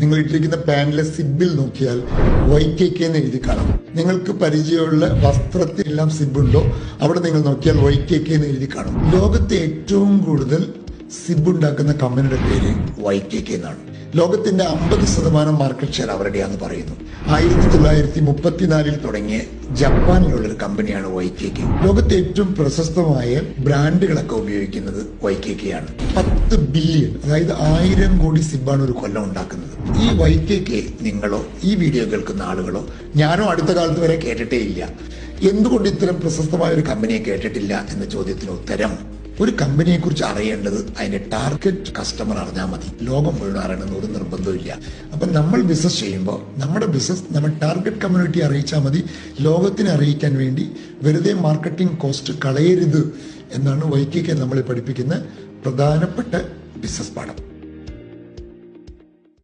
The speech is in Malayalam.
നിങ്ങൾ ഇട്ടിരിക്കുന്ന പാനിലെ സിബിൽ നോക്കിയാൽ YKK എന്ന് എഴുതി കാണാം. നിങ്ങൾക്ക് പരിചയമുള്ള വസ്ത്രത്തിലെല്ലാം സിബുണ്ടോ അവിടെ നിങ്ങൾ നോക്കിയാൽ YKK എന്ന് എഴുതി കാണും. ലോകത്തെ ഏറ്റവും കൂടുതൽ സിബ് ഉണ്ടാക്കുന്ന കമ്പനിയുടെ പേര് YKK എന്നാണ്. ലോകത്തിന്റെ 50% മാർക്കറ്റ് ഷെയർ അവരുടെയാന്ന് പറയുന്നു. 1934 തുടങ്ങിയ ജപ്പാനിലുള്ളൊരു കമ്പനിയാണ് YKK. ലോകത്തെ ഏറ്റവും പ്രശസ്തമായ ബ്രാൻഡുകളൊക്കെ ഉപയോഗിക്കുന്നത് YKK ആണ്. 10 ബില്യൺ, അതായത് 1000 കോടി സിബാണ് ഒരു കൊല്ലം ഉണ്ടാക്കുന്നത്. ഈ YKK നിങ്ങളോ ഈ വീഡിയോ കേൾക്കുന്ന ആളുകളോ ഞാനോ അടുത്ത കാലത്ത് വരെ കേട്ടിട്ടേ ഇല്ല. എന്തുകൊണ്ട് ഇത്തരം പ്രശസ്തമായ ഒരു കമ്പനിയെ കേട്ടിട്ടില്ല എന്ന ചോദ്യത്തിന് ഉത്തരം, ഒരു കമ്പനിയെ കുറിച്ച് അറിയേണ്ടത് അതിന്റെ ടാർഗറ്റ് കസ്റ്റമർ അറിഞ്ഞാൽ മതി. ലോകം മുഴുവൻ അറിയണമെന്ന് ഒരു നിർബന്ധമില്ല. അപ്പൊ നമ്മൾ ബിസിനസ് ചെയ്യുമ്പോൾ നമ്മുടെ ബിസിനസ് നമ്മൾ ടാർഗറ്റ് കമ്മ്യൂണിറ്റി അറിയിച്ചാൽ മതി. ലോകത്തിനെ അറിയിക്കാൻ വേണ്ടി വെറുതെ മാർക്കറ്റിംഗ് കോസ്റ്റ് കളയരുത് എന്നാണ് YKK നമ്മളെ പഠിപ്പിക്കുന്ന പ്രധാനപ്പെട്ട ബിസിനസ് പാഠം.